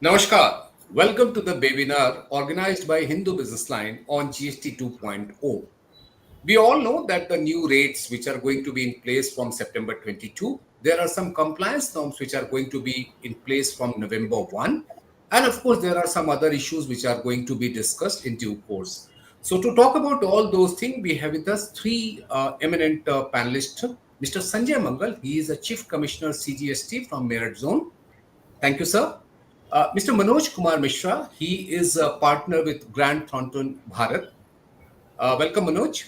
Namaskar. Welcome to the webinar organized by Hindu Business Line on GST 2.0. We all know that the new rates which are going to be in place from September 22, there are some compliance norms which are going to be in place from November 1. And of course, there are some other issues which are going to be discussed in due course. So to talk about all those things, we have with us three eminent panelists. Mr. Sanjay Mangal, he is a Chief Commissioner CGST from Meerut Zone. Thank you, sir. Mr. Manoj Kumar Mishra, he is a partner with Grand Thornton Bharat. Welcome, Manoj.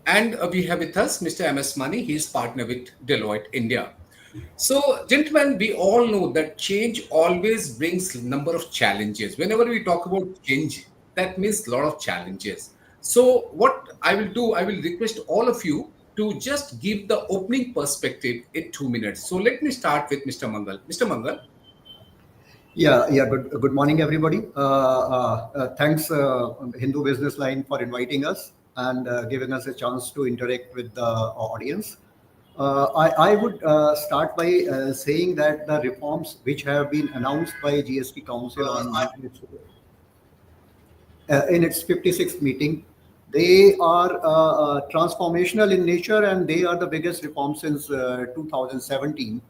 And we have with us Mr. M.S. Mani, he is partner with Deloitte India. So, gentlemen, we all know that change always brings a number of challenges. Whenever we talk about change, that means a lot of challenges. So, what I will do, I will request all of you to just give the opening perspective in 2 minutes. So, let me start with Mr. Mangal. Mr. Mangal. Yeah. Good morning, everybody. Thanks, Hindu Business Line, for inviting us and giving us a chance to interact with the audience. I would start by saying that the reforms which have been announced by GST Council in its 56th meeting, they are transformational in nature, and they are the biggest reforms since 2017.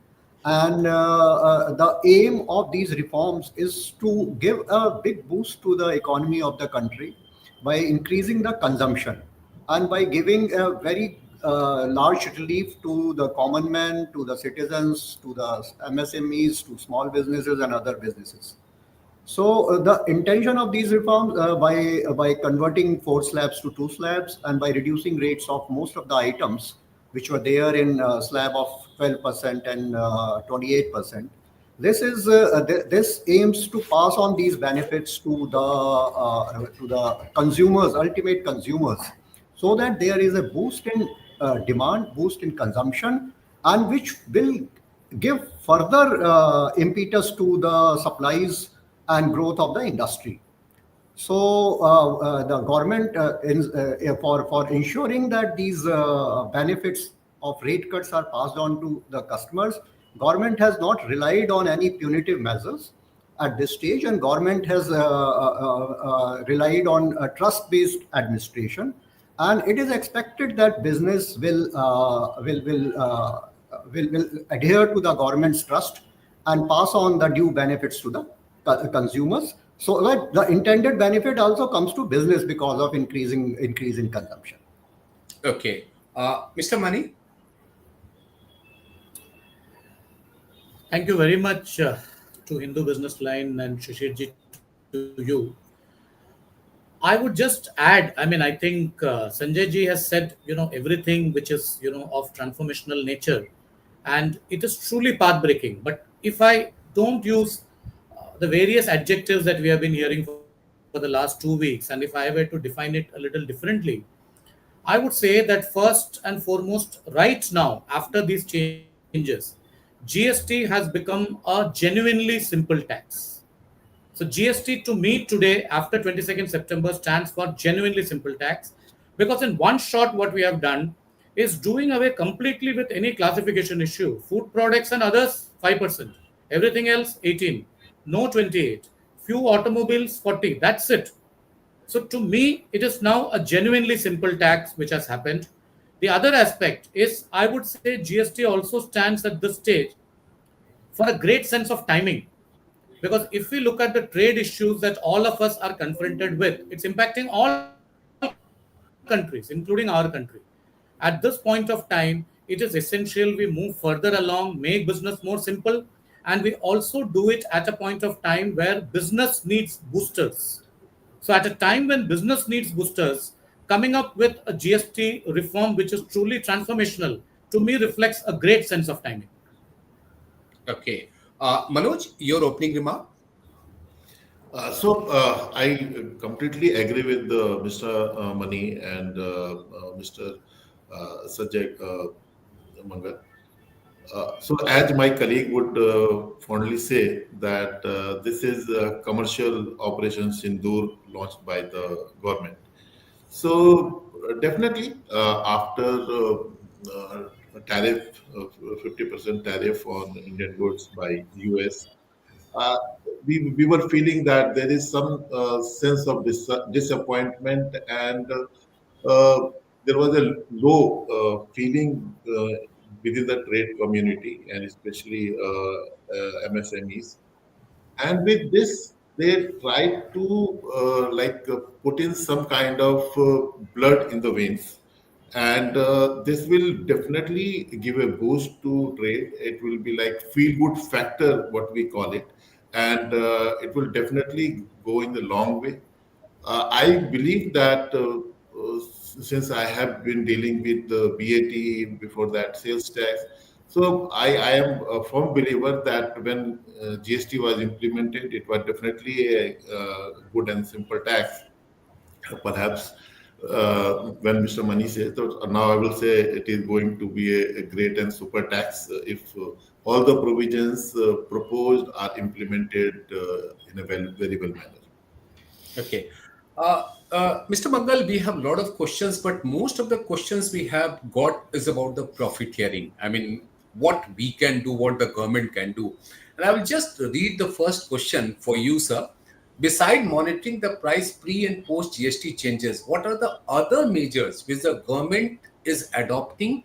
And the aim of these reforms is to give a big boost to the economy of the country by increasing the consumption and by giving a very large relief to the common man, to the citizens, to the MSMEs, to small businesses and other businesses. So the intention of these reforms, by converting 4 slabs to 2 slabs and by reducing rates of most of the items which were there in slab of 12% and 28%. This aims to pass on these benefits to the consumers, ultimate consumers, so that there is a boost in demand, boost in consumption, and which will give further impetus to the supplies and growth of the industry. So the government, for ensuring that these benefits of rate cuts are passed on to the customers, government has not relied on any punitive measures at this stage, and government has relied on a trust-based administration, and it is expected that business will adhere to the government's trust and pass on the due benefits to the consumers. So that the intended benefit also comes to business because of increase in consumption. Okay. Mr. Mani? Thank you very much to Hindu Business Line and Shishirji to you. I would just add, I think Sanjay ji has said, everything which is, of transformational nature, and it is truly path-breaking. But if I don't use the various adjectives that we have been hearing for the last 2 weeks, and if I were to define it a little differently, I would say that first and foremost, right now, after these changes, GST has become a genuinely simple tax. So GST to me today, after 22nd September, stands for genuinely simple tax, because in one shot what we have done is doing away completely with any classification issue. Food products and others 5%, everything else 18, no 28, few automobiles 40. That's it. So to me, it is now a genuinely simple tax which has happened. The other aspect is, I would say GST also stands at this stage for a great sense of timing. Because if we look at the trade issues that all of us are confronted with, it's impacting all countries, including our country. At this point of time, it is essential we move further along, make business more simple, and we also do it at a point of time where business needs boosters. So at a time when business needs boosters, coming up with a GST reform which is truly transformational, to me reflects a great sense of timing. Okay. Manoj, your opening remark? I completely agree with Mr. Mani and Mr. Sanjay Mangal. As my colleague would fondly say, that this is a commercial operation Sindoor launched by the government. So definitely, after a tariff, 50% tariff on Indian goods by US, uh, we were feeling that there is some sense of disappointment, and there was a low feeling within the trade community, and especially MSMEs. And with this, they tried to put in some kind of blood in the veins, and this will definitely give a boost to trade. It will be like feel good factor, what we call it, and it will definitely go in the long way. I believe that since I have been dealing with the VAT, before that sales tax, so I am a firm believer that when GST was implemented, it was definitely a good and simple tax. Perhaps when Mr. Mani says that, now I will say it is going to be a great and super tax if all the provisions proposed are implemented in a very well manner. Okay. Mr. Mangal, we have a lot of questions, but most of the questions we have got is about the profiteering. I mean, what we can do, what the government can do. And I will just read the first question for you, sir. Beside monitoring the price pre and post GST changes, what are the other measures which the government is adopting,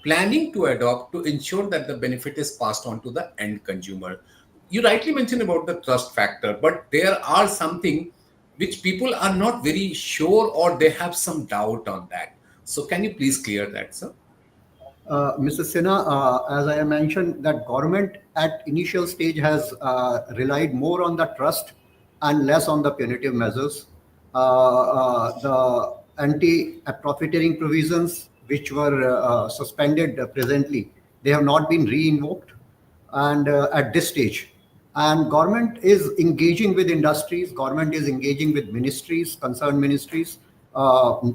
planning to adopt to ensure that the benefit is passed on to the end consumer? You rightly mentioned about the trust factor, but there are something which people are not very sure or they have some doubt on that. So can you please clear that, sir? Mr. Sinha, as I mentioned, that government at initial stage has relied more on the trust and less on the punitive measures. The anti-profiteering provisions, which were suspended presently, they have not been re-invoked, and at this stage, and government is engaging with industries, government is engaging with ministries, concerned ministries.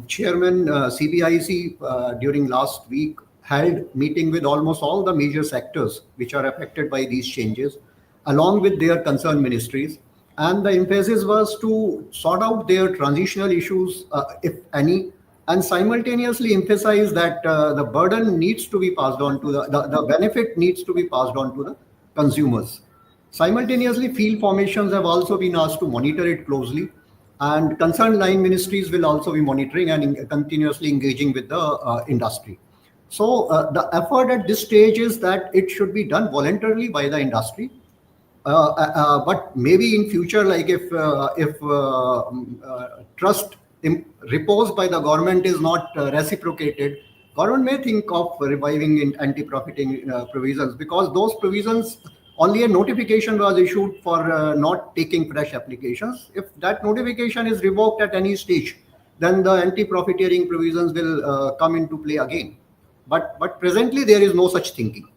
Chairman CBIC during last week held meeting with almost all the major sectors which are affected by these changes, along with their concerned ministries, and the emphasis was to sort out their transitional issues, if any, and simultaneously emphasize that the burden needs to be passed on to the benefit needs to be passed on to the consumers. Simultaneously, field formations have also been asked to monitor it closely, and concerned line ministries will also be monitoring and continuously engaging with the industry. So, the effort at this stage is that it should be done voluntarily by the industry, but maybe in future, like if trust reposed by the government is not reciprocated, government may think of reviving in anti-profiting provisions, because those provisions, only a notification was issued for not taking fresh applications. If that notification is revoked at any stage, then the anti-profiteering provisions will come into play again. But presently there is no such thinking.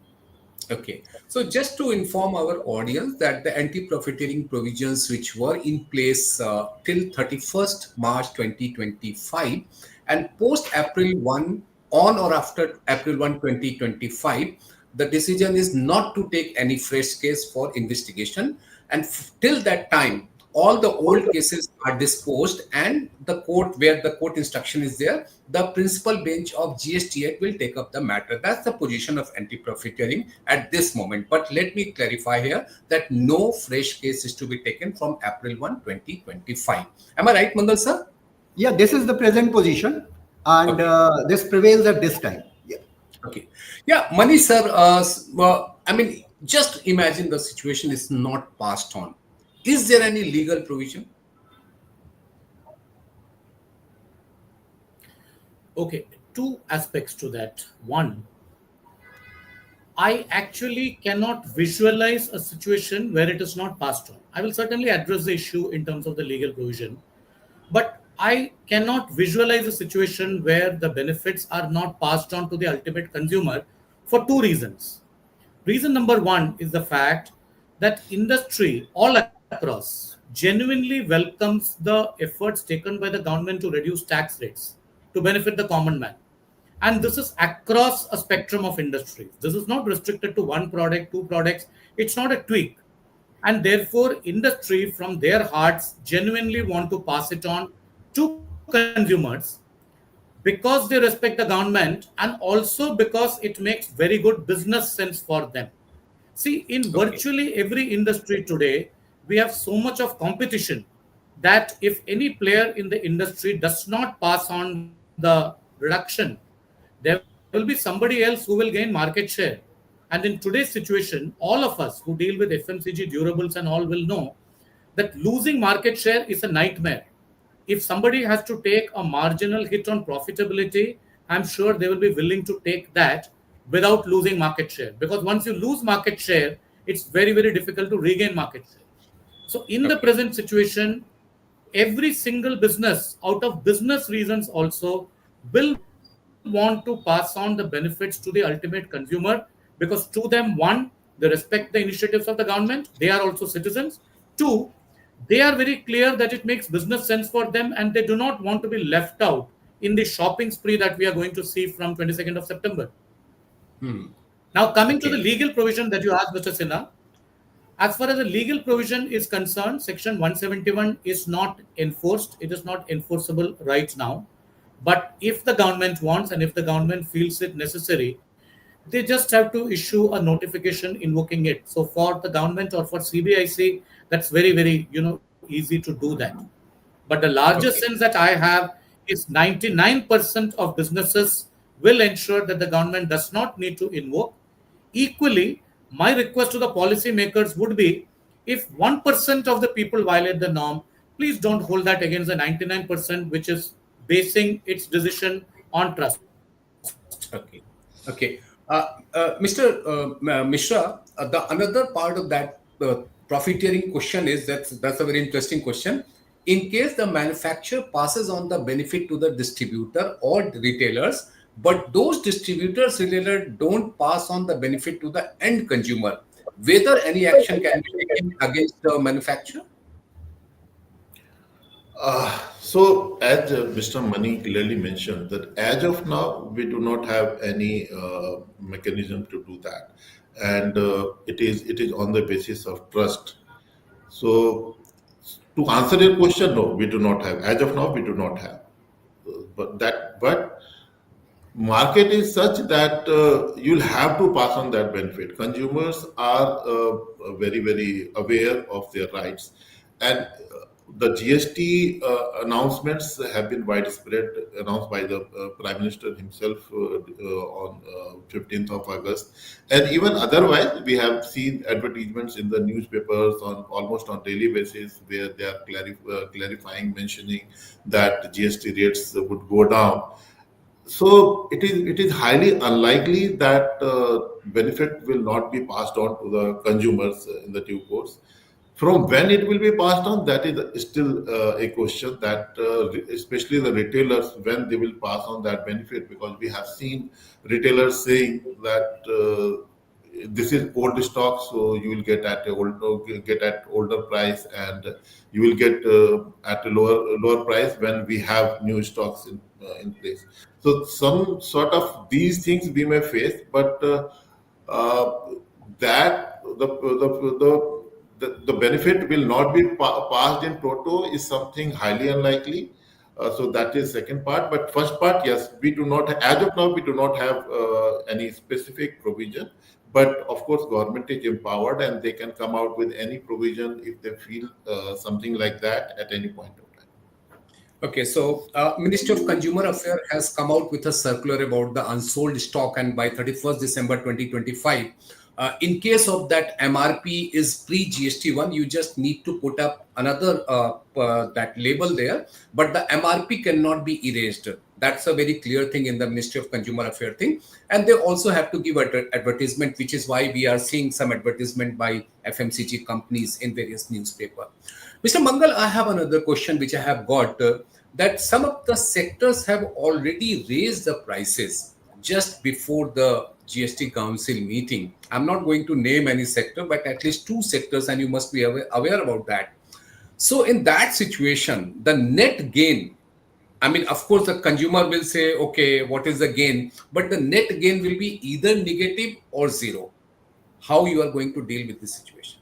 Okay. So just to inform our audience that the anti-profiteering provisions which were in place till 31st March 2025 and post April 1, on or after April 1, 2025, the decision is not to take any fresh case for investigation. And till that time, all the old cases are disposed, and the court, where the court instruction is there, the principal bench of GST will take up the matter. That's the position of anti-profiteering at this moment. But let me clarify here that no fresh case is to be taken from April 1, 2025. Am I right, Mangal sir? Yeah, this is the present position, and Okay. this prevails at this time. Yeah. Okay. Yeah, Mani sir, I mean, just imagine the situation is not passed on. Is there any legal provision? Okay, two aspects to that. One, I actually cannot visualize a situation where it is not passed on. I will certainly address the issue in terms of the legal provision, but I cannot visualize a situation where the benefits are not passed on to the ultimate consumer for two reasons. Reason number one is the fact that industry all across genuinely welcomes the efforts taken by the government to reduce tax rates to benefit the common man. And this is across a spectrum of industries. This is not restricted to one product, two products. It's not a tweak. And therefore, industry from their hearts genuinely want to pass it on to consumers because they respect the government and also because it makes very good business sense for them. See, in Okay. virtually every industry today, we have so much of competition that if any player in the industry does not pass on the reduction, there will be somebody else who will gain market share. And in today's situation, all of us who deal with FMCG durables and all will know that losing market share is a nightmare. If somebody has to take a marginal hit on profitability, I'm sure they will be willing to take that without losing market share. Because once you lose market share, it's very, very difficult to regain market share. So, in the Okay. present situation, every single business, out of business reasons also, will want to pass on the benefits to the ultimate consumer because to them, one, they respect the initiatives of the government, they are also citizens. Two, they are very clear that it makes business sense for them and they do not want to be left out in the shopping spree that we are going to see from 22nd of September. Hmm. Now, coming to the Okay. legal provision that you asked, Mr. Sinha, as far as the legal provision is concerned, Section 171 is not enforced. It is not enforceable right now. But if the government wants and if the government feels it necessary, they just have to issue a notification invoking it. So for the government or for CBIC, that's very, very easy to do that. But the larger sense Okay. that I have is 99% of businesses will ensure that the government does not need to invoke. Equally, my request to the policymakers would be if 1% of the people violate the norm, please don't hold that against the 99%, which is basing its decision on trust. Okay. Okay. Mr. Mishra, the another part of that profiteering question is that's a very interesting question. In case the manufacturer passes on the benefit to the distributor or retailers, but those distributors retailer don't pass on the benefit to the end consumer, whether any action can be taken against the manufacturer? So, as Mr. Mani clearly mentioned, that as of now, we do not have any mechanism to do that, and it is on the basis of trust. So, to answer your question, no, we do not have. As of now, we do not have. But market is such that you'll have to pass on that benefit. Consumers are very aware of their rights, and the GST announcements have been widespread, announced by the Prime Minister himself on 15th of August, and even otherwise, we have seen advertisements in the newspapers on almost on daily basis where they are clarifying, mentioning that GST rates would go down. So it is highly unlikely that benefit will not be passed on to the consumers in the due course. From when it will be passed on, that is still a question that, especially the retailers, when they will pass on that benefit, because we have seen retailers saying that this is old stock, so you will get at older price, and you will get at a lower price when we have new stocks in place. So some sort of these things we may face, but uh, that the benefit will not be passed in toto is something highly unlikely. So that is second part. But first part, yes, we do not, as of now, we do not have any specific provision. But of course, government is empowered and they can come out with any provision if they feel something like that at any point of time. Okay, so Ministry of Consumer Affairs has come out with a circular about the unsold stock, and by 31st December 2025, in case of that MRP is pre-GST one, you just need to put up another that label there, but the MRP cannot be erased. That's a very clear thing in the Ministry of Consumer Affairs thing, and they also have to give advertisement, which is why we are seeing some advertisement by FMCG companies in various newspaper. Mr. Mangal, I have another question which I have got that some of the sectors have already raised the prices just before the GST Council meeting. I'm not going to name any sector, but at least two sectors, and you must be aware about that. So, in that situation, the net gain, I mean, of course, the consumer will say, okay, what is the gain? But the net gain will be either negative or zero. How you are going to deal with this situation?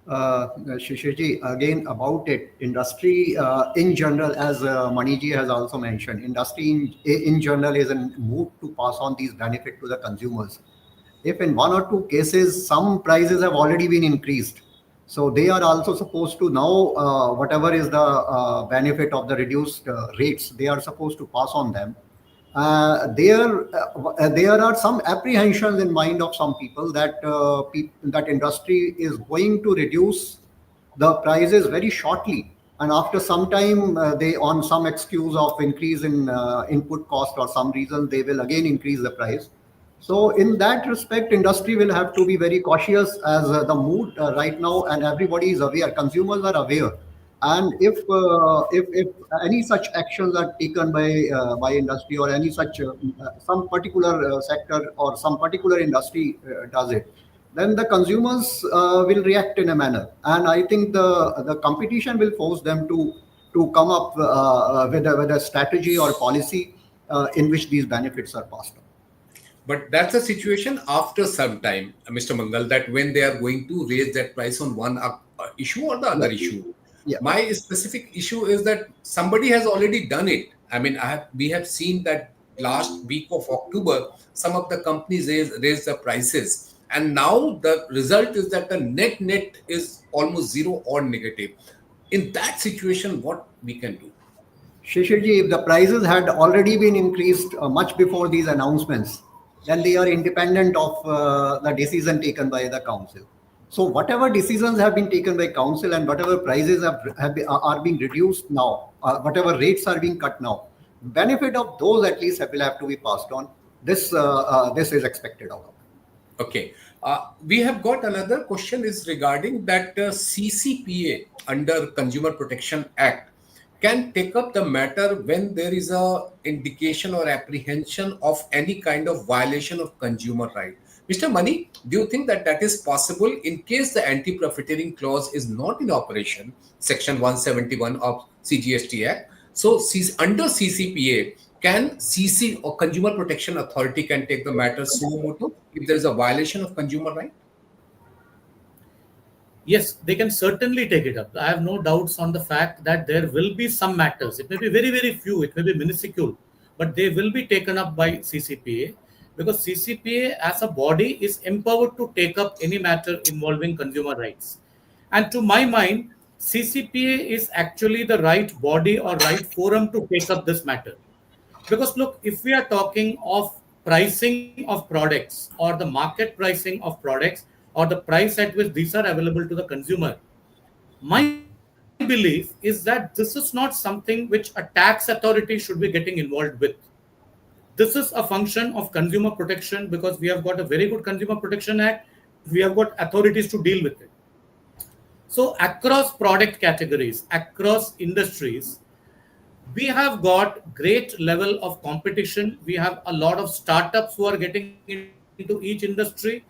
Shishirji, again about it, industry in general, as Maniji has also mentioned, industry in general is in mood to pass on these benefit to the consumers. if in one or two cases some prices have already been increased, so they are also supposed to now, whatever is the benefit of the reduced rates, they are supposed to pass on them. There are some apprehensions in mind of some people that that industry is going to reduce the prices very shortly, and after some time they, on some excuse of increase in input cost or some reason, they will again increase the price. So in that respect, industry will have to be very cautious, as the mood right now, and everybody is aware, consumers are aware. And if any such actions are taken by industry, or any such some particular sector or some particular industry does it, then the consumers will react in a manner, and I think the competition will force them to come up with a strategy or policy in which these benefits are passed on. But that's a situation after some time, Mr. Mangal, that when they are going to raise that price on one issue or the other Yeah, issue. yeah. My specific issue is that somebody has already done it. I mean, we have seen that last week of October, some of the companies raised the prices. And now the result is that the net is almost zero or negative. In that situation, what we can do? Shishirji, if the prices had already been increased much before these announcements, then they are independent of the decision taken by the council. So whatever decisions have been taken by council, and whatever prices are being reduced now, whatever rates are being cut now, benefit of those at least will have to be passed on. This is expected out of it. Okay. We have got another question is regarding that CCPA under Consumer Protection Act can take up the matter when there is a indication or apprehension of any kind of violation of consumer right. Mr. Mani, do you think that that is possible in case the anti-profiteering clause is not in operation, Section 171 of CGST Act? So under CCPA, can CC or Consumer Protection Authority can take the matter suo motu if there is a violation of consumer right? Yes, they can certainly take it up. I have no doubts on the fact that there will be some matters. It may be very, very few, it may be minuscule, but they will be taken up by CCPA, because CCPA as a body is empowered to take up any matter involving consumer rights. And to my mind, CCPA is actually the right body or right forum to take up this matter. Because look, if we are talking of pricing of products, or the market pricing of products, or the price at which these are available to the consumer, my belief is that this is not something which a tax authority should be getting involved with. This is a function of consumer protection, because we have got a very good Consumer Protection Act. We have got authorities to deal with it. So across product categories, across industries, we have got great level of competition. We have a lot of startups who are getting into each industry.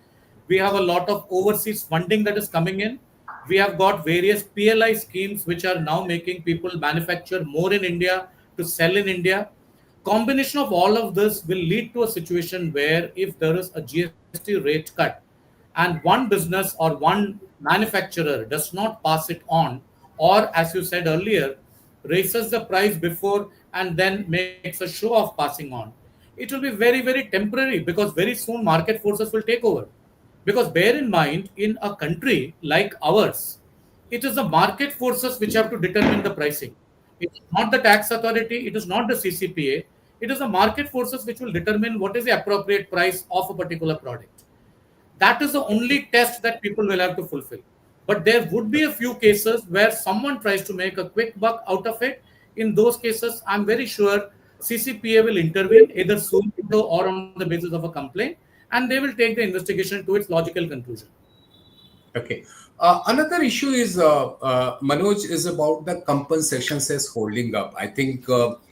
We have a lot of overseas funding that is coming in. We have got various PLI schemes which are now making people manufacture more in India to sell in India. Combination of all of this will lead to a situation where if there is a GST rate cut and one business or one manufacturer does not pass it on, or as you said earlier, raises the price before and then makes a show of passing on, it will be very, very temporary, because very soon market forces will take over. Because bear in mind, in a country like ours, it is the market forces which have to determine the pricing. It is not the tax authority, it is not the CCPA, it is the market forces which will determine what is the appropriate price of a particular product. That is the only test that people will have to fulfill. But there would be a few cases where someone tries to make a quick buck out of it. In those cases, I'm very sure CCPA will intervene either soon or on the basis of a complaint, and they will take the investigation to its logical conclusion. Okay. Another issue is, Manoj, is about the compensation cess holding up. I think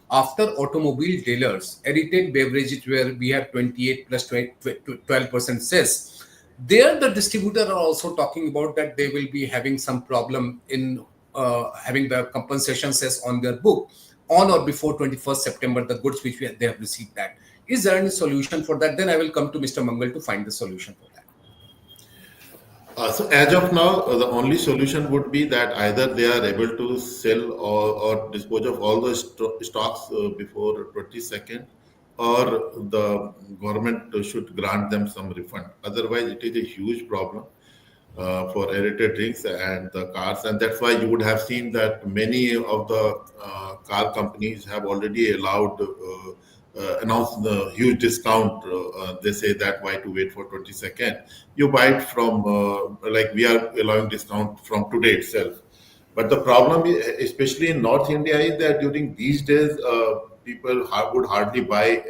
after automobile dealers, edited beverages where we have 28 plus 12% cess, there the distributor are also talking about that they will be having some problem in having the compensation cess on their book on or before 21st September, the goods which they have received that. Is there any solution for that? Then I will come to Mr. Mangal to find the solution for that. So as of now, the only solution would be that either they are able to sell or dispose of all the stocks before 22nd, or the government should grant them some refund. Otherwise, it is a huge problem for aerated drinks and the cars, and that's why you would have seen that many of the car companies have already allowed announced the huge discount. They say that why to wait for 22nd? You buy it from like we are allowing discount from today itself. But the problem, especially in North India, is that during these days, people would hardly buy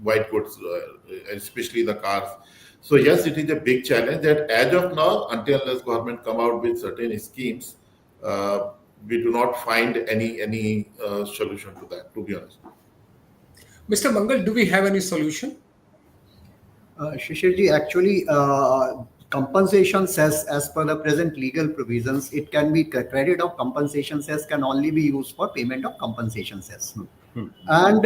white goods, especially the cars. So yes, it is a big challenge that as of now, until unless government come out with certain schemes, uh, we do not find any solution to that. To be honest. Mr. Mangal, do we have any solution? Shishirji, actually, compensation cess, as per the present legal provisions, it can be credit of compensation cess can only be used for payment of compensation cess. And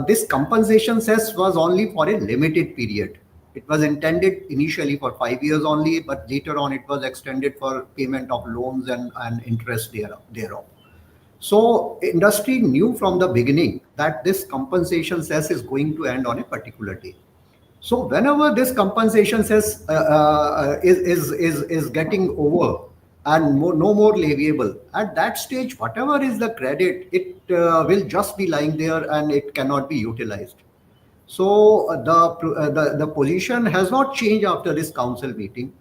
this compensation cess was only for a limited period. It was intended initially for 5 years only, but later on it was extended for payment of loans and interest thereof. So industry knew from the beginning that this compensation cess is going to end on a particular day. So whenever this compensation says is getting over and no more leviable, at that stage, whatever is the credit, it will just be lying there and it cannot be utilized. So the position has not changed after this council meeting.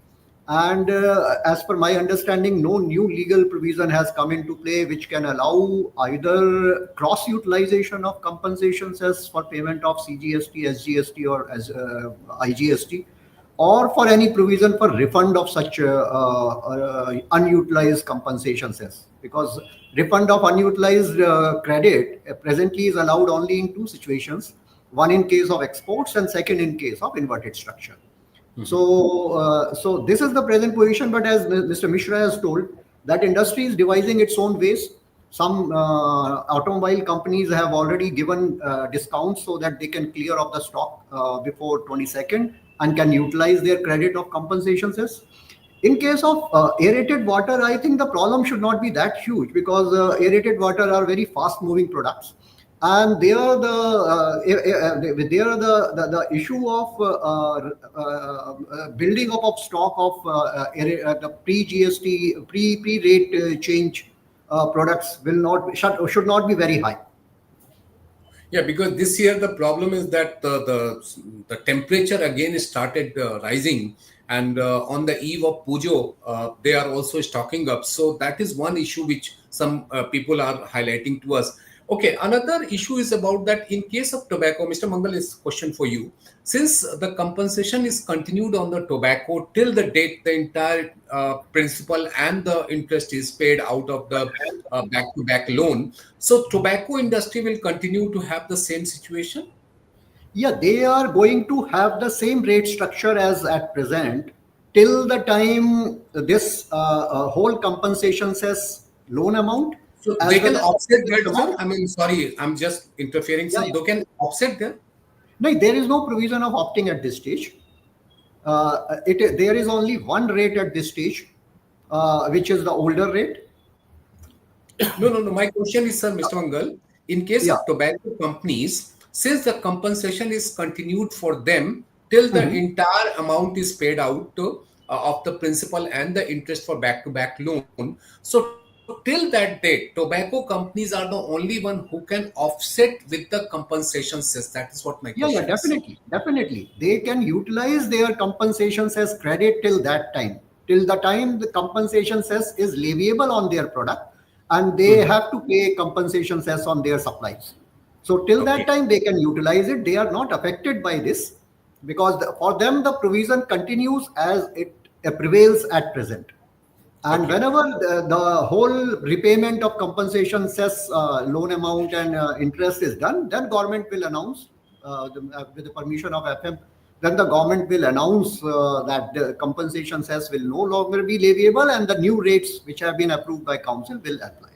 And as per my understanding, no new legal provision has come into play which can allow either cross utilization of compensation cess for payment of CGST, SGST, or as IGST, or for any provision for refund of such unutilized compensation cess. Because refund of unutilized credit presently is allowed only in two situations: one in case of exports and second in case of inverted structure. So this is the present position. But as Mr. Mishra has told, that industry is devising its own ways. Some automobile companies have already given discounts so that they can clear off the stock before 22nd and can utilize their credit of compensation cess. In case of aerated water, I think the problem should not be that huge, because aerated water are very fast moving products, and they are the issue of building up of stock of the pre GST pre rate change products will not should not be very high. Yeah, because this year the problem is that the temperature again started rising, and on the eve of Pujo, they are also stocking up. So that is one issue which some people are highlighting to us. Okay, another issue is about that in case of tobacco. Mr. Mangal, is question for you. Since the compensation is continued on the tobacco till the date the entire principal and the interest is paid out of the back-to-back loan, so tobacco industry will continue to have the same situation? Yeah, they are going to have the same rate structure as at present till the time this whole compensation says loan amount So as they well can as offset interest that, sir? amount. I mean, sorry, I'm just interfering, Yeah, sir. They can offset there? no, there is no provision of opting at this stage. There is only one rate at this stage, which is the older rate. No, no, no. My question is, sir, Mr. Mangal, in case Yeah. of tobacco companies, since the compensation is continued for them till the Mhm. entire amount is paid out of the principal and the interest for back-to-back loan. So till that date, tobacco companies are the only one who can offset with the compensation cess. That is what my question Yeah, is. definitely, definitely. They can utilize their compensations as credit till the time the compensation cess is leviable on their product, and they Mhm. have to pay compensation cess on their supplies. So till that Okay. time they can utilize it. They are not affected by this, because for them the provision continues as it prevails at present. And Okay. whenever the whole repayment of compensation cess loan amount and interest is done, then government will announce, with the permission of FM, then the government will announce that the compensation cess will no longer be leviable and the new rates which have been approved by council will apply.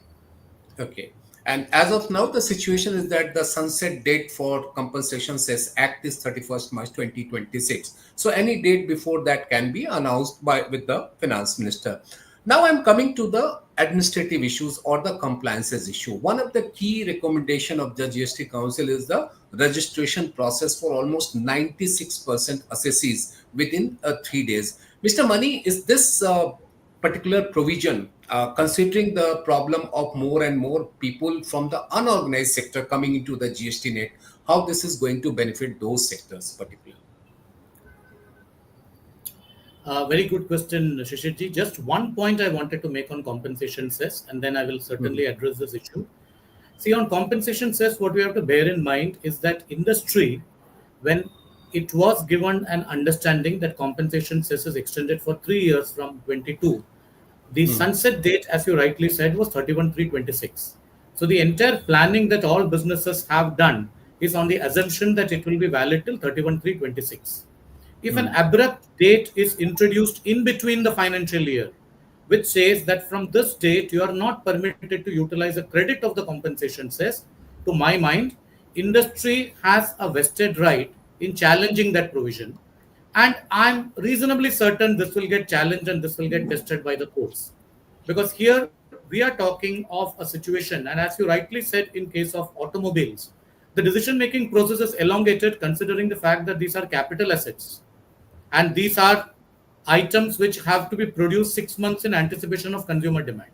Okay. And as of now, the situation is that the sunset date for compensation says Act is 31st March 2026. So any date before that can be announced by with the finance minister. Now I'm coming to the administrative issues or the compliances issue. One of the key recommendation of the GST Council is the registration process for almost 96% assessees within 3 days. Mr. Mani, is this particular provision, considering the problem of more and more people from the unorganized sector coming into the GST net, how this is going to benefit those sectors particularly? Very good question, Shishirji. Just one point I wanted to make on compensation cess, and then I will certainly address this issue. See, on compensation cess, what we have to bear in mind is that industry, when it was given an understanding that compensation cess is extended for 3 years from 22, the sunset date, as you rightly said, was 31/3/26. So the entire planning that all businesses have done is on the assumption that it will be valid till 31/3/26. If an abrupt date is introduced in between the financial year, which says that from this date you are not permitted to utilize a credit of the compensation cess, to my mind, industry has a vested right in challenging that provision. And I'm reasonably certain this will get challenged and this will get tested by the courts. Because here we are talking of a situation, and as you rightly said, in case of automobiles, the decision making process is elongated considering the fact that these are capital assets and these are items which have to be produced 6 months in anticipation of consumer demand.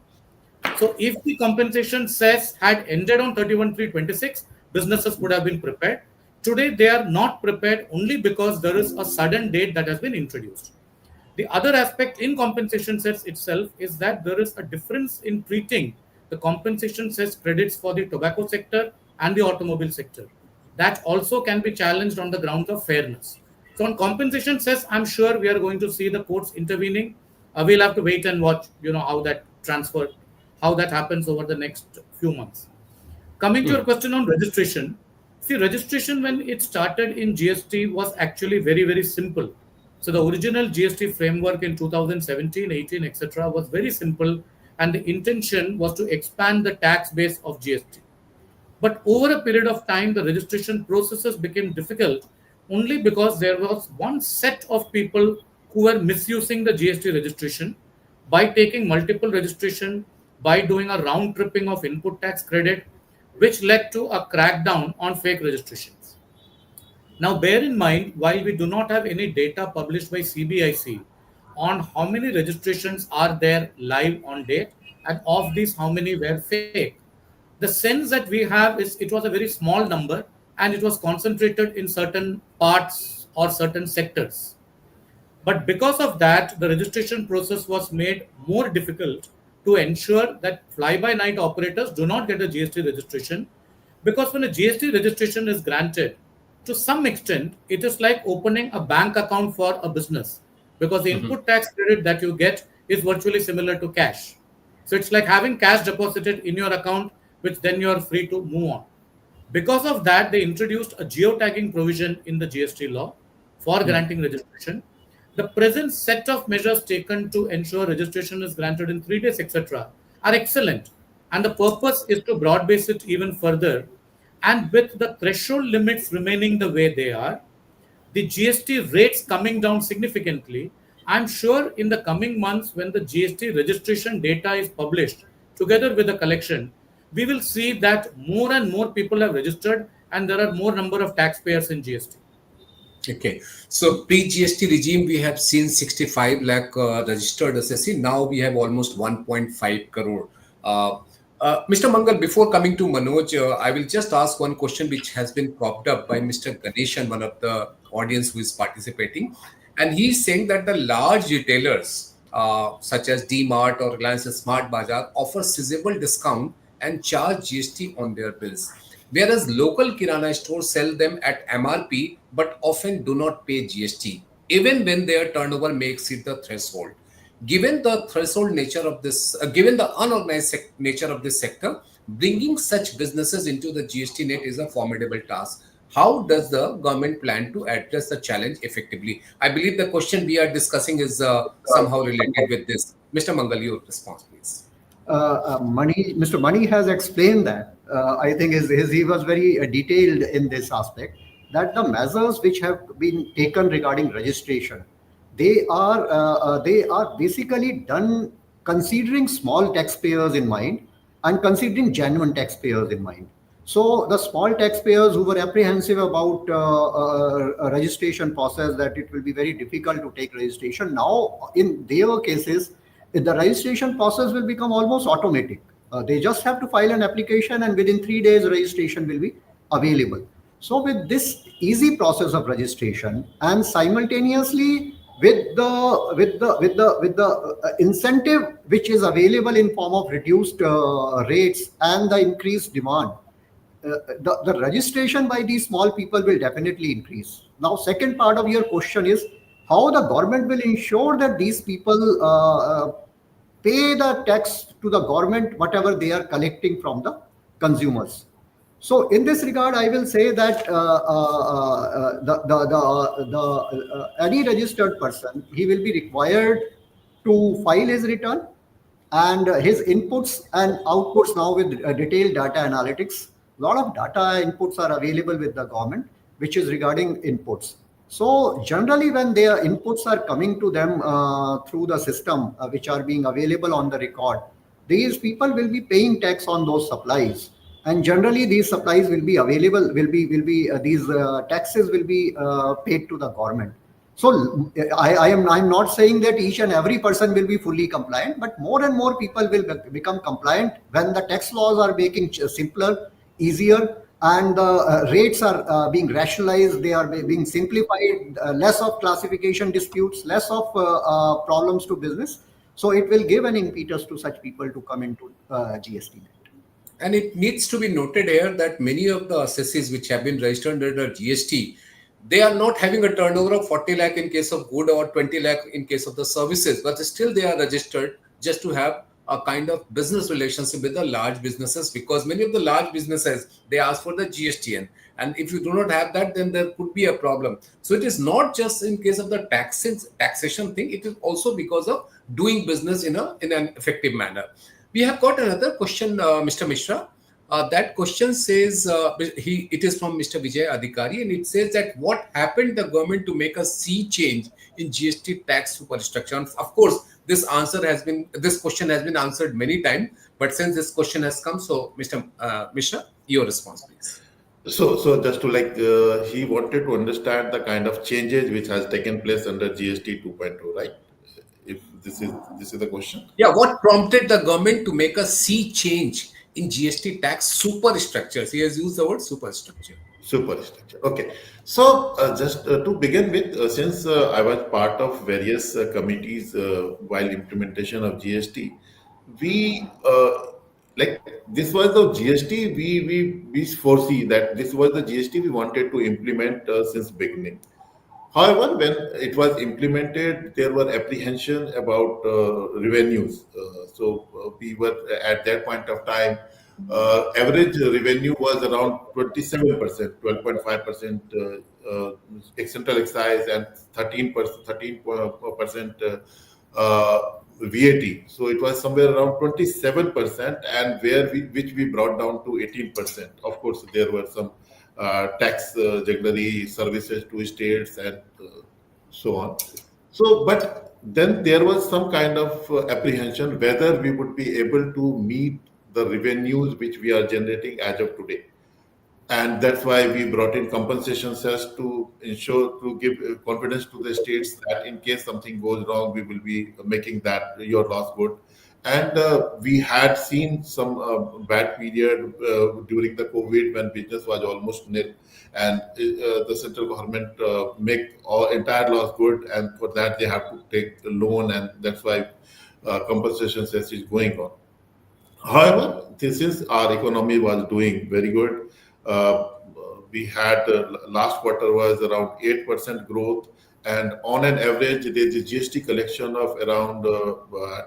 So if the compensation cess had ended on 31/3/26, businesses would have been prepared. Today they are not prepared only because there is a sudden date that has been introduced. The other aspect in compensation cess itself is that there is a difference in treating the compensation cess credits for the tobacco sector and the automobile sector. That also can be challenged on the grounds of fairness. So on compensation cess, I'm sure we are going to see the courts intervening. We'll have to wait and watch, how that transfer, how that happens over the next few months. Coming to your question on registration, see, registration when it started in GST was actually very, very simple. So the original GST framework in 2017, 18, etc. was very simple, and the intention was to expand the tax base of GST. But over a period of time, the registration processes became difficult only because there was one set of people who were misusing the GST registration by taking multiple registration, by doing a round tripping of input tax credit, which led to a crackdown on fake registrations. Now, bear in mind, while we do not have any data published by CBIC on how many registrations are there live on date, and of these, how many were fake, the sense that we have is it was a very small number and it was concentrated in certain parts or certain sectors. But because of that, the registration process was made more difficult to ensure that fly-by-night operators do not get a GST registration. Because when a GST registration is granted, to some extent, it is like opening a bank account for a business. Because the input tax credit that you get is virtually similar to cash. So it's like having cash deposited in your account, which then you are free to move on. Because of that, they introduced a geotagging provision in the GST law for granting registration. The present set of measures taken to ensure registration is granted in 3 days, etc., are excellent. And the purpose is to broad base it even further. And with the threshold limits remaining the way they are, the GST rates coming down significantly, I'm sure in the coming months when the GST registration data is published together with the collection, we will see that more and more people have registered and there are more number of taxpayers in GST. Okay, so pre-GST regime, we have seen 65 lakh registered assessee. Now we have almost 1.5 crore. Mr. Mangal, before coming to Manoj, I will just ask one question which has been propped up by Mr. Ganeshan, one of the audience who is participating. And he is saying that the large retailers, such as D-Mart or Reliance Smart Bazaar, offer sizable discount and charge GST on their bills. Whereas local Kirana stores sell them at MRP but often do not pay GST, even when their turnover makes it the threshold. Given the threshold nature of this, given the unorganized nature of this sector, bringing such businesses into the GST net is a formidable task. How does the government plan to address the challenge effectively? I believe the question we are discussing is somehow related with this. Mr. Mangal, your response, please. Mr. Mani has explained that. I think he was very detailed in this aspect, that the measures which have been taken regarding registration, they are basically done considering small taxpayers in mind and considering genuine taxpayers in mind. So the small taxpayers who were apprehensive about a registration process, that it will be very difficult to take registration, now in their cases, the registration process will become almost automatic. They just have to file an application, and within 3 days, registration will be available. So with this easy process of registration, and simultaneously with the incentive which is available in form of reduced rates and the increased demand, the registration by these small people will definitely increase. Now, second part of your question is how the government will ensure that these people pay the tax to the government, whatever they are collecting from the consumers. So, in this regard, I will say that any registered person, he will be required to file his return, and his inputs and outputs now with detailed data analytics. A lot of data inputs are available with the government, which is regarding inputs. So generally, when their inputs are coming to them through the system, which are being available on the record, these people will be paying tax on those supplies, and generally these supplies will be available. Will be these taxes will be paid to the government. So I'm not saying that each and every person will be fully compliant, but more and more people will become compliant when the tax laws are making simpler, easier, and the rates are being rationalized. They are being simplified. Less of classification disputes, less of problems to business. So it will give an impetus to such people to come into GST. And it needs to be noted here that many of the assessees which have been registered under GST, they are not having a turnover of 40 lakh in case of good or 20 lakh in case of the services, but still they are registered just to have a kind of business relationship with the large businesses, because many of the large businesses, they ask for the GSTN. And if you do not have that, then there could be a problem. So it is not just in case of the taxation thing, it is also because of doing business in an effective manner. We have got another question, Mr. Mishra. That question says, it is from Mr. Vijay Adhikari, and it says that what happened the government to make a sea change in GST tax superstructure? And of course, this question has been answered many times, but since this question has come, so Mr. Mishra, your response, please. So just to he wanted to understand the kind of changes which has taken place under GST 2.0, right? If this is the question. Yeah, what prompted the government to make a sea change in GST tax superstructures? He has used the word superstructure. Superstructure. Okay. So just to begin with, since I was part of various committees while implementation of GST, we like this was the GST we foresee that this was the GST we wanted to implement since beginning. However, when it was implemented, there were apprehension about revenues. We were at that point of time, average revenue was around 27%, 12.5% central excise, and 13% VAT. So it was somewhere around 27%, and which we brought down to 18%. Of course, there were some tax jugglery services to states and so on. So, but then there was some kind of apprehension whether we would be able to meet the revenues which we are generating as of today. And that's why we brought in compensation cess to ensure, to give confidence to the states that in case something goes wrong, we will be making that your loss good. And we had seen some bad period during the COVID when business was almost nil, and the central government make all entire loss good, and for that they have to take the loan, and that's why compensation cess is going on. However, since our economy was doing very good, we had last quarter was around 8% growth, and on an average, there's a GST collection of around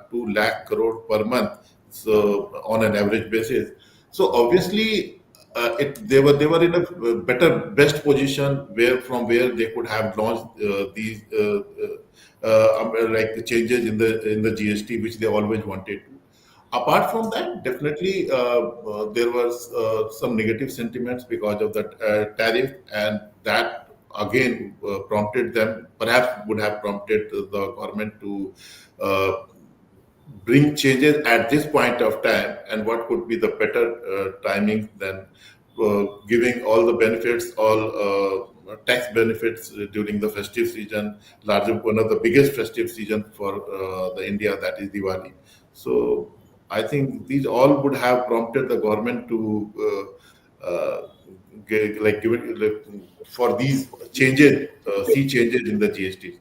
2 lakh crore per month. So on an average basis, so obviously, they were in a best position where they could have launched these like the changes in the GST which they always wanted to. Apart from that, definitely there was some negative sentiments because of that tariff, and that again prompted them, perhaps would have prompted the government to bring changes at this point of time, and what could be the better timing than giving all the benefits, all tax benefits during the festive season, one of the biggest festive season for the India, that is Diwali. So I think these all would have prompted the government to give it for these changes, see changes in the GST.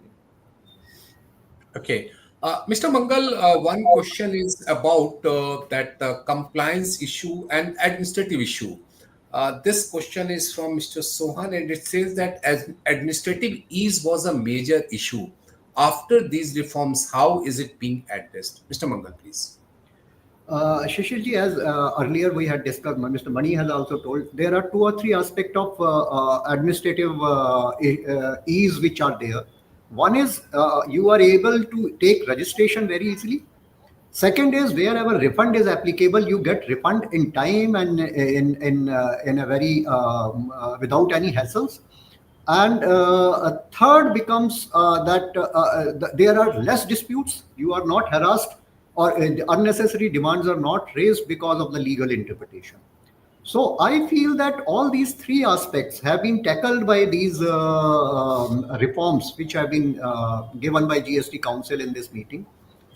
Okay. Mr. Mangal, one question is about that compliance issue and administrative issue. This question is from Mr. Sohan, and it says that as administrative ease was a major issue. After these reforms, how is it being addressed? Mr. Mangal, please. Shishirji, as earlier we had discussed, Mr. Mani has also told, there are two or three aspects of administrative ease which are there. One is you are able to take registration very easily. Second is wherever refund is applicable, you get refund in time and in a very without any hassles. And a third becomes that there are less disputes. You are not harassed, or unnecessary demands are not raised because of the legal interpretation. So I feel that all these three aspects have been tackled by these reforms which have been given by GST Council in this meeting.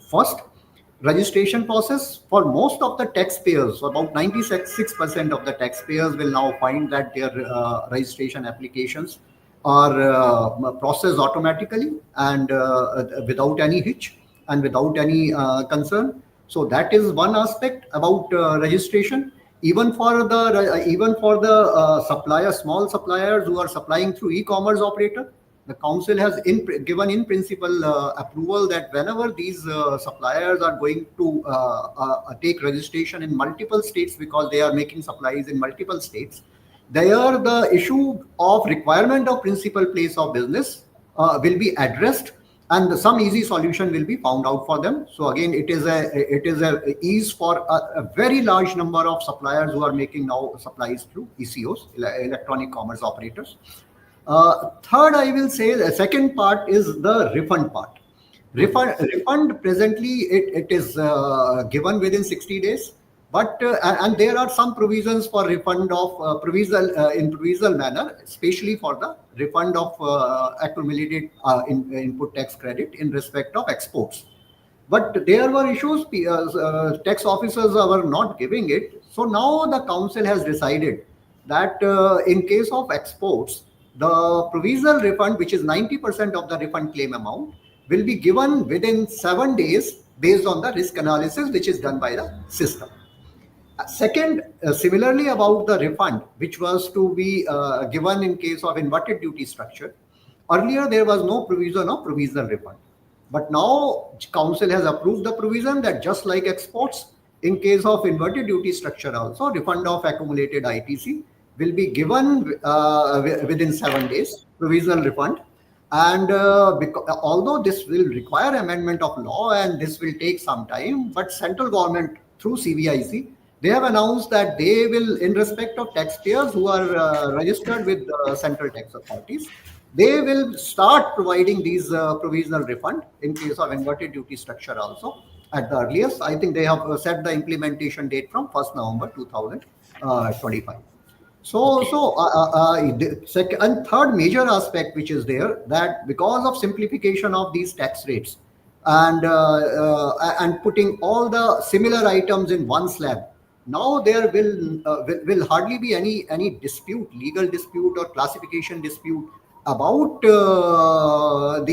First, registration process for most of the taxpayers, about 96% of the taxpayers will now find that their registration applications are processed automatically and without any hitch and without any concern. So that is one aspect about registration. Even for the suppliers, small suppliers who are supplying through e-commerce operator, the council has given in principle approval that whenever these suppliers are going to take registration in multiple states, because they are making supplies in multiple states, there the issue of requirement of principal place of business will be addressed, and some easy solution will be found out for them. So again, it is a ease for a very large number of suppliers who are making now supplies through ECOs, electronic commerce operators. Third, I will say the second part is the refund part. Refund presently it is given within 60 days, but and there are some provisions for refund of provisional in provisional manner, especially for the refund of accumulated input tax credit in respect of exports. But there were issues, tax officers were not giving it. So now the council has decided that in case of exports, the provisional refund, which is 90% of the refund claim amount, will be given within 7 days based on the risk analysis which is done by the system. Second, similarly about the refund, which was to be given in case of inverted duty structure. Earlier, there was no provision of provisional refund. But now, Council has approved the provision that just like exports, in case of inverted duty structure also, refund of accumulated ITC will be given within 7 days, provisional refund. And although this will require amendment of law and this will take some time, but central government through CBIC, they have announced that they will, in respect of taxpayers who are registered with central tax authorities, they will start providing these provisional refund in case of inverted duty structure also at the earliest. I think they have set the implementation date from 1st November 2025. So, Okay. the second and third major aspect which is there, that because of simplification of these tax rates and putting all the similar items in one slab, now there will hardly be any dispute, legal dispute or classification dispute about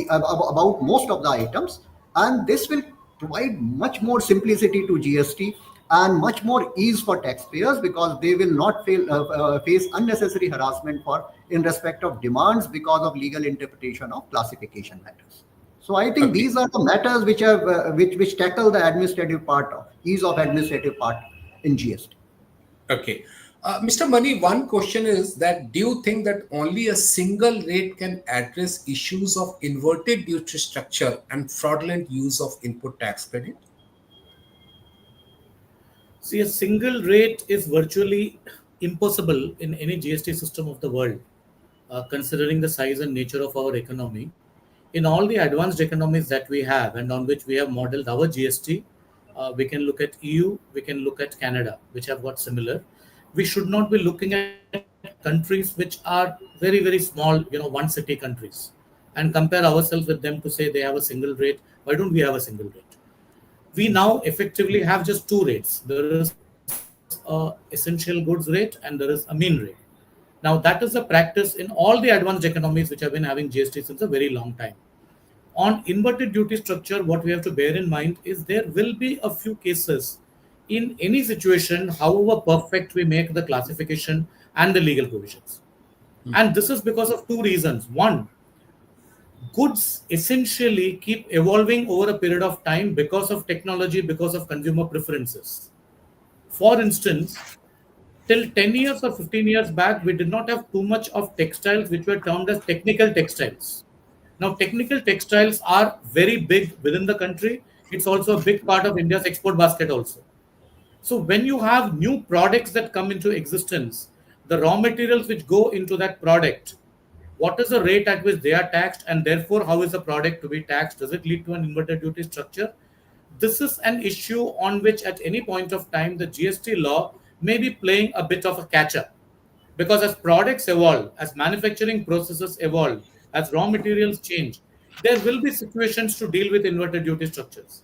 about most of the items, and this will provide much more simplicity to GST and much more ease for taxpayers, because they will not face unnecessary harassment for in respect of demands because of legal interpretation of classification matters. So I think Okay. these are the matters which have which tackle the administrative part of ease of administrative part in GST. Okay. Mr. Mani, one question is that do you think that only a single rate can address issues of inverted duty structure and fraudulent use of input tax credit? See, a single rate is virtually impossible in any GST system of the world, considering the size and nature of our economy. In all the advanced economies that we have and on which we have modeled our GST, We can look at EU, we can look at Canada, which have got similar. We should not be looking at countries which are very, very small, one city countries, and compare ourselves with them to say they have a single rate. Why don't we have a single rate? We now effectively have just two rates. There is a essential goods rate and there is a mean rate. Now that is a practice in all the advanced economies which have been having GST since a very long time. On inverted duty structure, what we have to bear in mind is there will be a few cases in any situation, however perfect we make the classification and the legal provisions. And this is because of two reasons. One, goods essentially keep evolving over a period of time because of technology, because of consumer preferences. For instance, till 10 years or 15 years back, we did not have too much of textiles which were termed as technical textiles. Now, technical textiles are very big within the country. It's also a big part of India's export basket also. So when you have new products that come into existence, the raw materials which go into that product, what is the rate at which they are taxed, and therefore how is the product to be taxed? Does it lead to an inverted duty structure? This is an issue on which at any point of time the GST law may be playing a bit of a catch up. Because as products evolve, as manufacturing processes evolve, as raw materials change, there will be situations to deal with inverted duty structures.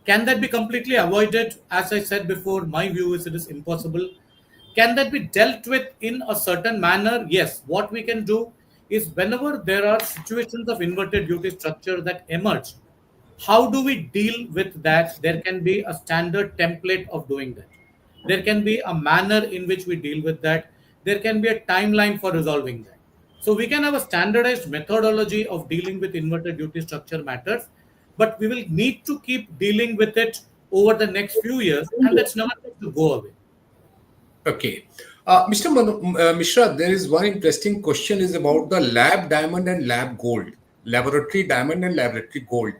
Can that be completely avoided? As I said before, my view is it is impossible. Can that be dealt with in a certain manner? Yes. What we can do is whenever there are situations of inverted duty structure that emerge, how do we deal with that? There can be a standard template of doing that. There can be a manner in which we deal with that. There can be a timeline for resolving that. So we can have a standardized methodology of dealing with inverted duty structure matters, but we will need to keep dealing with it over the next few years, and that's never going to go away. Okay. Mr. Mishra, there is one interesting question is about the lab diamond and lab gold, laboratory diamond and laboratory gold.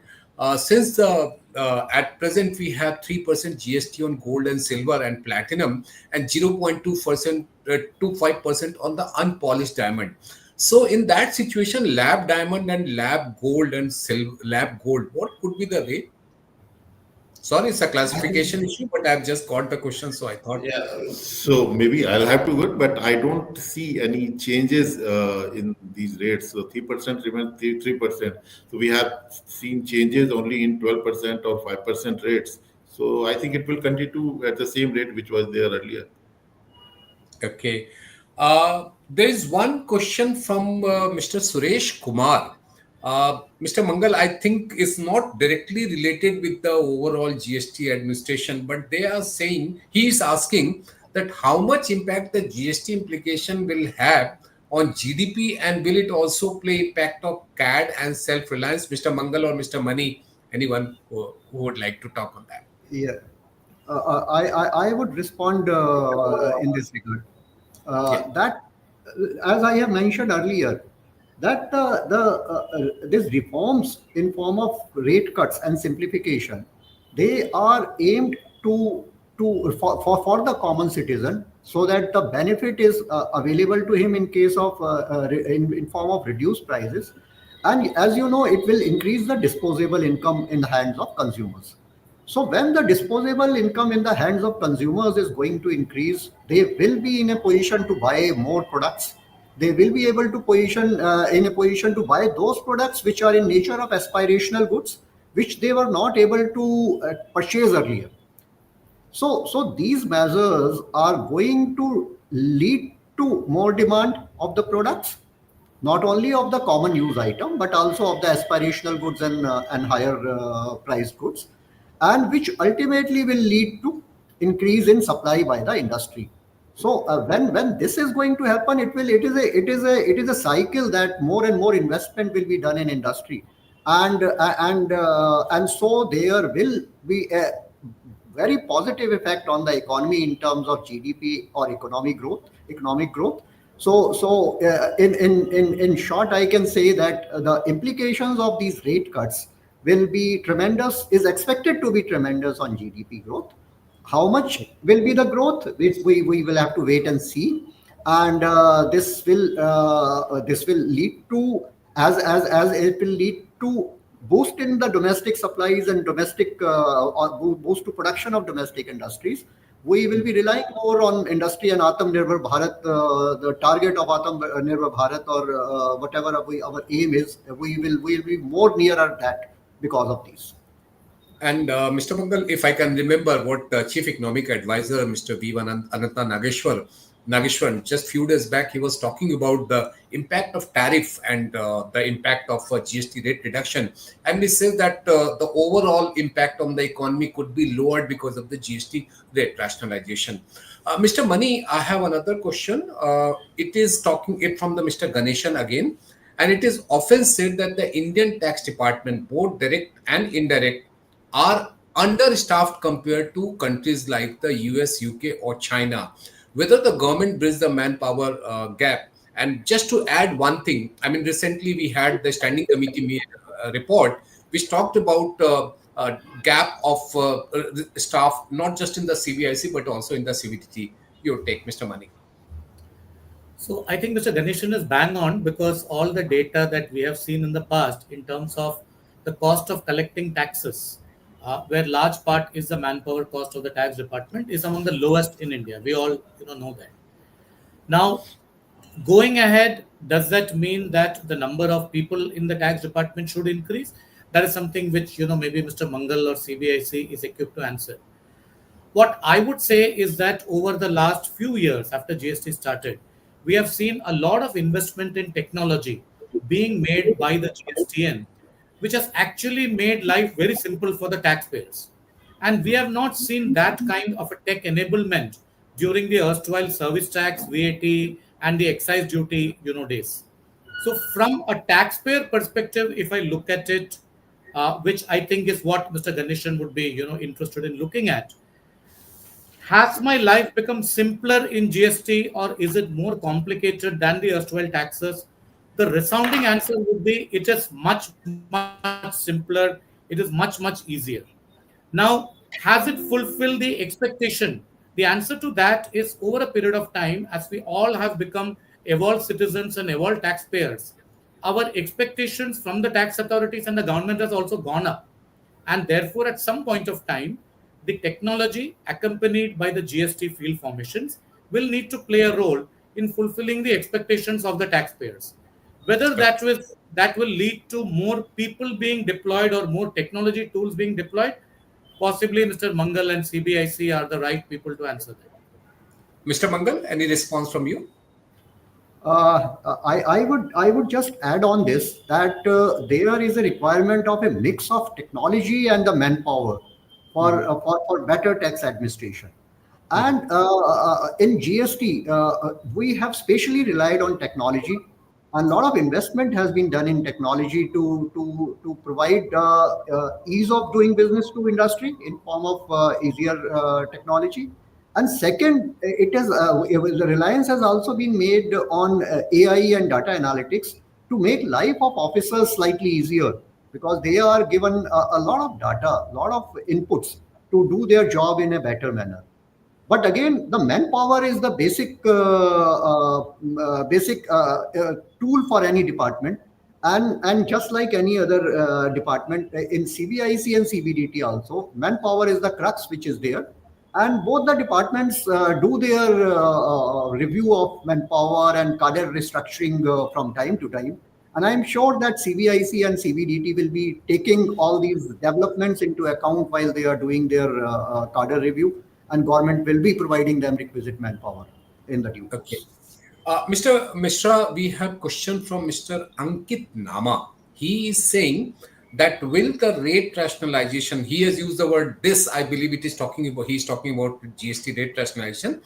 Since at present we have 3% GST on gold and silver and platinum and 0.2% 25% on the unpolished diamond. So in that situation, lab diamond and lab gold and silver, lab gold, what could be the rate? Sorry, it's a classification issue, but I've just got the question, so I thought. Yeah, so maybe I'll have to go, but I don't see any changes in these rates. So 3% remains 3%. So we have seen changes only in 12% or 5% rates. So I think it will continue at the same rate which was there earlier. Okay. There is one question from Mr. Suresh Kumar. Mr. Mangal, I think is not directly related with the overall GST administration, but they are saying, he is asking that how much impact the GST implication will have on GDP, and will it also play impact of CAD and self-reliance? Mr. Mangal or Mr. Mani, anyone who would like to talk on that? Yeah. I would respond in this regard. Yeah. That, as I have mentioned earlier, that these reforms in form of rate cuts and simplification, they are aimed for the common citizen, so that the benefit is available to him in case of in form of reduced prices, and as you know, it will increase the disposable income in the hands of consumers. So when the disposable income in the hands of consumers is going to increase, they will be in a position to buy more products. They will be able to position in a position to buy those products which are in nature of aspirational goods, which they were not able to purchase earlier. So these measures are going to lead to more demand of the products, not only of the common use item, but also of the aspirational goods and higher priced goods, and which ultimately will lead to increase in supply by the industry. So when this is going to happen, it is a cycle that more and more investment will be done in industry, and so there will be a very positive effect on the economy in terms of GDP or economic growth. In short, I can say that the implications of these rate cuts will be tremendous, is expected to be tremendous on GDP growth. How much will be the growth? We will have to wait and see. And this will lead to, as it will lead to boost in the domestic supplies and domestic or boost to production of domestic industries, we will be relying more on industry and Atam Nirbhar Bharat, the target of Atam Nirbhar Bharat, or whatever our aim is. We will be more nearer that because of these. And Mr. Mangal, if I can remember what Chief Economic Advisor Mr. V. Ananta Nageshwaran, just few days back, he was talking about the impact of tariff and the impact of GST rate reduction. And he says that the overall impact on the economy could be lowered because of the GST rate rationalization. Mr. Mani, I have another question. It is talking it from the Mr. Ganeshan again. And it is often said that the Indian tax department, both direct and indirect, are understaffed compared to countries like the US, UK, or China. Whether the government bridges the manpower gap. And just to add one thing, I mean, recently we had the standing committee report which talked about gap of staff, not just in the CBIC but also in the CBDT. Your take, Mr. Mani. So I think Mr. Ganeshan is bang on, because all the data that we have seen in the past in terms of the cost of collecting taxes, where large part is the manpower cost of the tax department, is among the lowest in India. We all know that. Now, going ahead, does that mean that the number of people in the tax department should increase? That is something which maybe Mr. Mangal or CBIC is equipped to answer. What I would say is that over the last few years after GST started, we have seen a lot of investment in technology being made by the GSTN, which has actually made life very simple for the taxpayers. And we have not seen that kind of a tech enablement during the erstwhile service tax, VAT, and the excise duty, days. So, from a taxpayer perspective, if I look at it, which I think is what Mr. Ganeshan would be, interested in looking at, has my life become simpler in GST, or is it more complicated than the erstwhile taxes? The resounding answer would be it is much, much simpler. It is much, much easier. Now, has it fulfilled the expectation? The answer to that is over a period of time, as we all have become evolved citizens and evolved taxpayers, our expectations from the tax authorities and the government has also gone up. And therefore, at some point of time, the technology accompanied by the GST field formations will need to play a role in fulfilling the expectations of the taxpayers. Whether that will lead to more people being deployed or more technology tools being deployed, possibly Mr. Mangal and CBIC are the right people to answer that. Mr. Mangal, any response from you? I would just add on this that there is a requirement of a mix of technology and the manpower for better tax administration. And in GST, we have specially relied on technology. A lot of investment has been done in technology to provide ease of doing business to industry in form of easier technology. And second, the reliance has also been made on AI and data analytics to make life of officers slightly easier, because they are given a lot of data, a lot of inputs to do their job in a better manner. But again, the manpower is the basic tool for any department, and just like any other department in CBIC and CBDT also, manpower is the crux which is there, and both the departments do their review of manpower and cadre restructuring from time to time. And I'm sure that CBIC and CBDT will be taking all these developments into account while they are doing their cadre review, and government will be providing them requisite manpower in the due Okay. course. Mr. Mishra, we have question from Mr. Ankit Nama. He is saying that will the rate rationalization, he has used the word this, I believe it is talking about, he's talking about GST rate rationalization.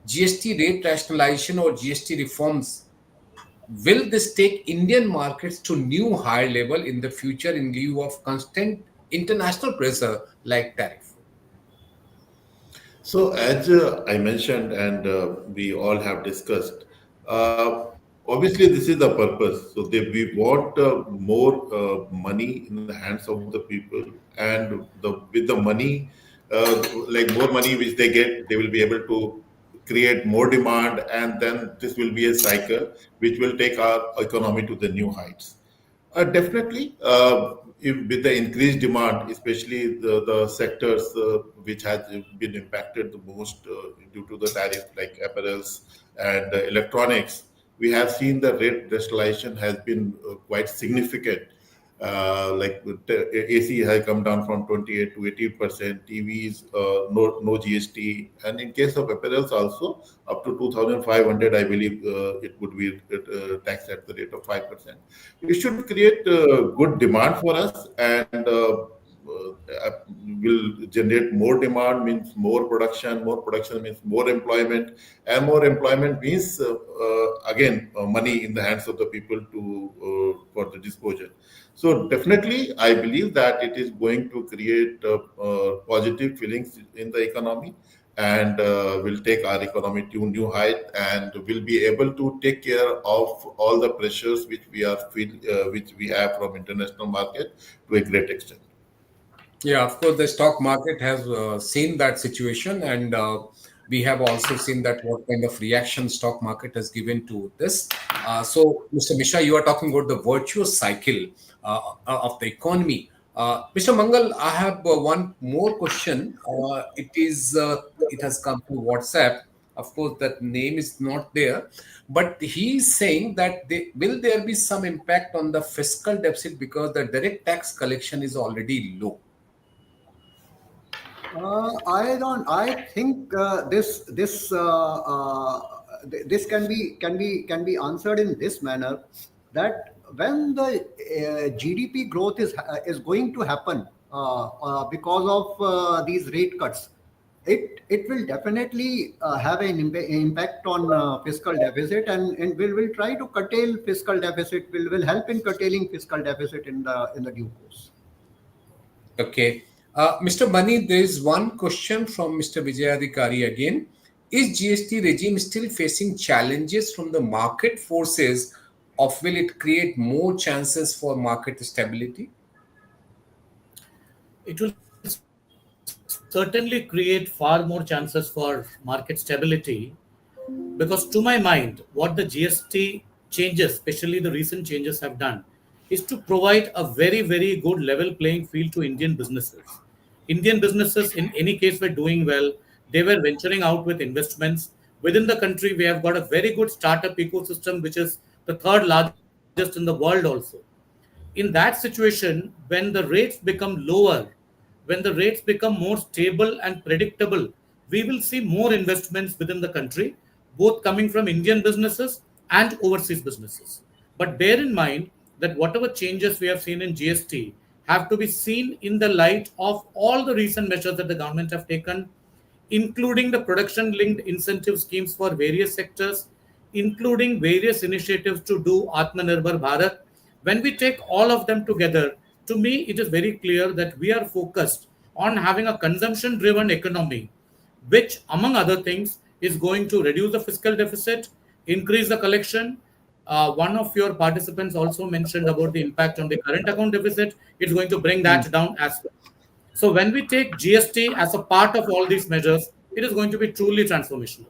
GST rate rationalization or GST reforms, will this take Indian markets to new higher level in the future in lieu of constant international pressure like tariff? So, as I mentioned, and we all have discussed, uh, obviously this is the purpose. So, we want more money in the hands of the people, and with the money, like more money which they get, they will be able to create more demand, and then this will be a cycle which will take our economy to the new heights. Definitely. with the increased demand, especially the sectors which has been impacted the most due to the tariff, like apparels and electronics, we have seen the rate escalation has been quite significant. Like AC has come down from 28 to 18%, TVs no GST, and in case of apparels also up to 2,500, I believe it would be taxed at the rate of 5%. It should create good demand for us, and will generate more demand means more production means more employment, and more employment means again money in the hands of the people to for the disposal. So definitely, I believe that it is going to create positive feelings in the economy, and will take our economy to new height, and will be able to take care of all the pressures which we have from international market to a great extent. Yeah, of course, the stock market has seen that situation, and we have also seen that what kind of reaction stock market has given to this. So, Mr. Mishra, you are talking about the virtuous cycle of the economy. Mr. Mangal, I have one more question. It has come to WhatsApp. Of course, that name is not there, but he is saying that will there be some impact on the fiscal deficit because the direct tax collection is already low? I don't. I think this can be answered in this manner, that when the GDP growth is going to happen because of these rate cuts, it will definitely have an impact on fiscal deficit, and will try to curtail fiscal deficit. Will help in curtailing fiscal deficit in the due course. Okay. Mr. Bani, there is one question from Mr. Vijayadhikari again. Is GST regime still facing challenges from the market forces, or will it create more chances for market stability? It will certainly create far more chances for market stability, because to my mind, what the GST changes, especially the recent changes, have done is to provide a very, very good level playing field to Indian businesses. Indian businesses, in any case, were doing well. They were venturing out with investments. Within the country, we have got a very good startup ecosystem, which is the third largest in the world also. In that situation, when the rates become lower, when the rates become more stable and predictable, we will see more investments within the country, both coming from Indian businesses and overseas businesses. But bear in mind that whatever changes we have seen in GST have to be seen in the light of all the recent measures that the government have taken, including the production linked incentive schemes for various sectors, including various initiatives to do Atmanirbhar Bharat. When we take all of them together, to me, it is very clear that we are focused on having a consumption driven economy, which, among other things, is going to reduce the fiscal deficit, increase the collection. One of your participants also mentioned about the impact on the current account deficit. It's going to bring that down as well. So when we take GST as a part of all these measures, it is going to be truly transformational.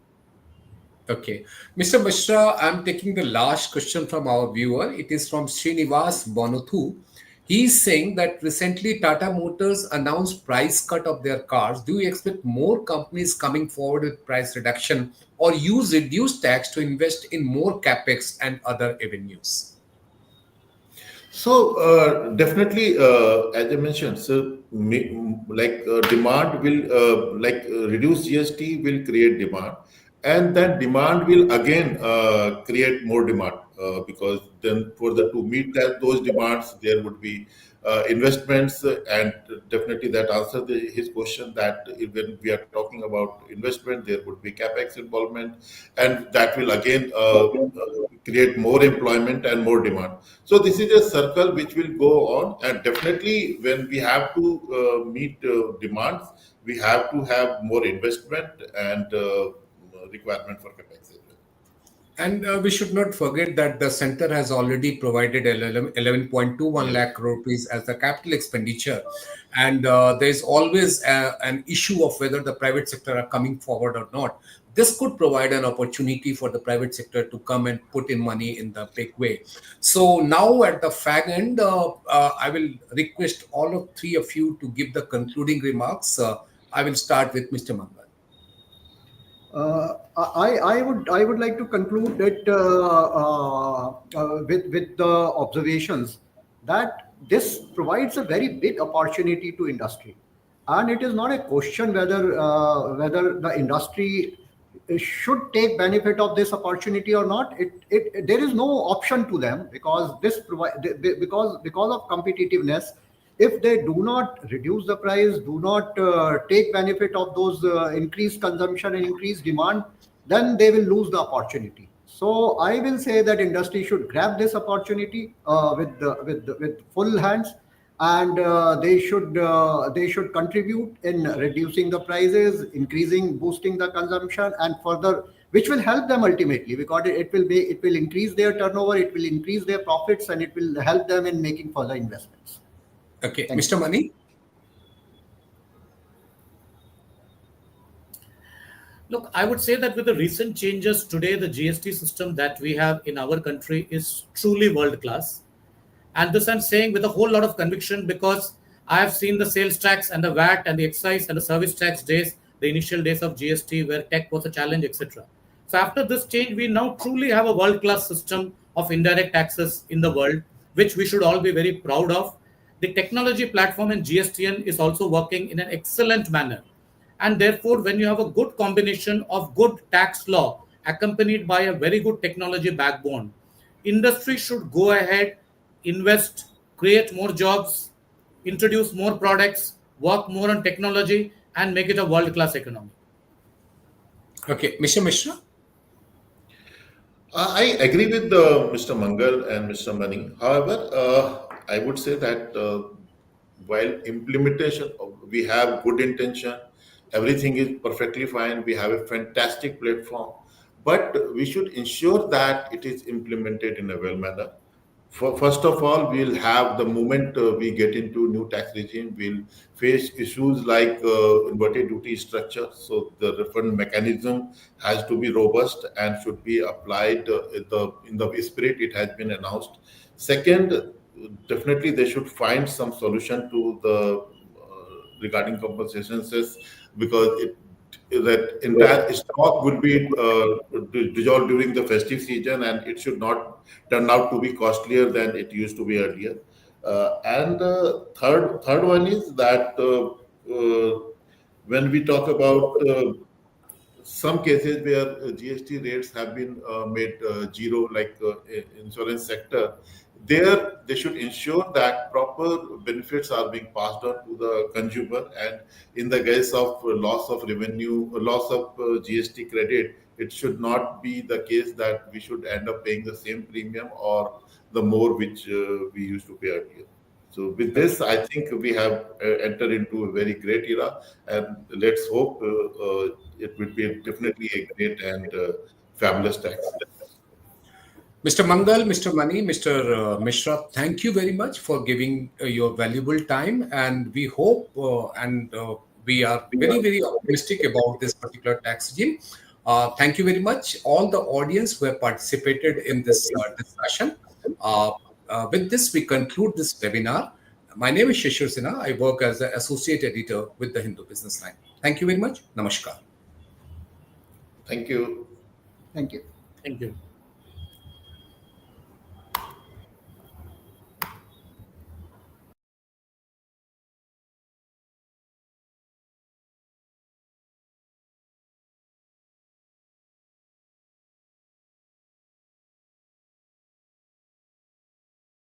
Okay. Mr. Mishra, I'm taking the last question from our viewer. It is from Srinivas Bonothu. He is saying that recently Tata Motors announced price cut of their cars. Do you expect more companies coming forward with price reduction or use reduced tax to invest in more capex and other avenues? So definitely, as I mentioned, so demand will reduce GST will create demand, and that demand will again create more demand, because then for the to meet those demands there would be investments, and definitely that answers his question that when we are talking about investment there would be capex involvement, and that will again create more employment and more demand. So this is a circle which will go on, and definitely when we have to meet demands, we have to have more investment and requirement for capex as well. And we should not forget that the center has already provided 11.21 lakh crore rupees as the capital expenditure. And there is always an issue of whether the private sector are coming forward or not. this could provide an opportunity for the private sector to come and put in money in the big way. So now at the fag end, I will request all of three of you to give the concluding remarks. I will start with Mr. Mangal. I would like to conclude that with the observations that this provides a very big opportunity to industry, and it is not a question whether the industry should take benefit of this opportunity or not. There is no option to them, because because of competitiveness. If they do not reduce the price, do not take benefit of those increased consumption and increased demand, then they will lose the opportunity. So I will say that industry should grab this opportunity with full hands, and they should contribute in reducing the prices, increasing, boosting the consumption, and further, which will help them ultimately, because it will increase their turnover, it will increase their profits, and it will help them in making further investments. Okay, Thank Mr. you. Mani. Look, I would say that with the recent changes today, the GST system that we have in our country is truly world class. And this I'm saying with a whole lot of conviction, because I have seen the sales tax and the VAT and the excise and the service tax days, the initial days of GST where tech was a challenge, etc. So after this change, we now truly have a world-class system of indirect taxes in the world, which we should all be very proud of. The technology platform in GSTN is also working in an excellent manner. And therefore, when you have a good combination of good tax law accompanied by a very good technology backbone, industry should go ahead, invest, create more jobs, introduce more products, work more on technology, and make it a world class economy. Okay, Mr. Mishra. I agree with Mr. Mangal and Mr. Mani. However, I would say that while implementation, we have good intention, everything is perfectly fine, we have a fantastic platform, but we should ensure that it is implemented in a well manner. First of all, we'll have the moment we get into new tax regime, we'll face issues like inverted duty structure. So the refund mechanism has to be robust and should be applied in the spirit it has been announced. Second, definitely they should find some solution to the regarding compensations, because that entire stock would be dissolved during the festive season, and it should not turn out to be costlier than it used to be earlier. And third one is that when we talk about some cases where GST rates have been made zero, like insurance sector, there they should ensure that proper benefits are being passed on to the consumer. And in the case of loss of revenue, loss of GST credit, it should not be the case that we should end up paying the same premium or the more which we used to pay earlier. So with this, I think we have entered into a very great era, and let's hope it will be definitely a great and fabulous tax. Mr. Mangal, Mr. Mani, Mr. Mishra, thank you very much for giving your valuable time. And we hope and we are very, very optimistic about this particular tax regime. Thank you very much, all the audience who have participated in this discussion. With this, we conclude this webinar. My name is Shishir Sinha. I work as an associate editor with the Hindu Business Line. Thank you very much. Namaskar. Thank you. Thank you. Thank you.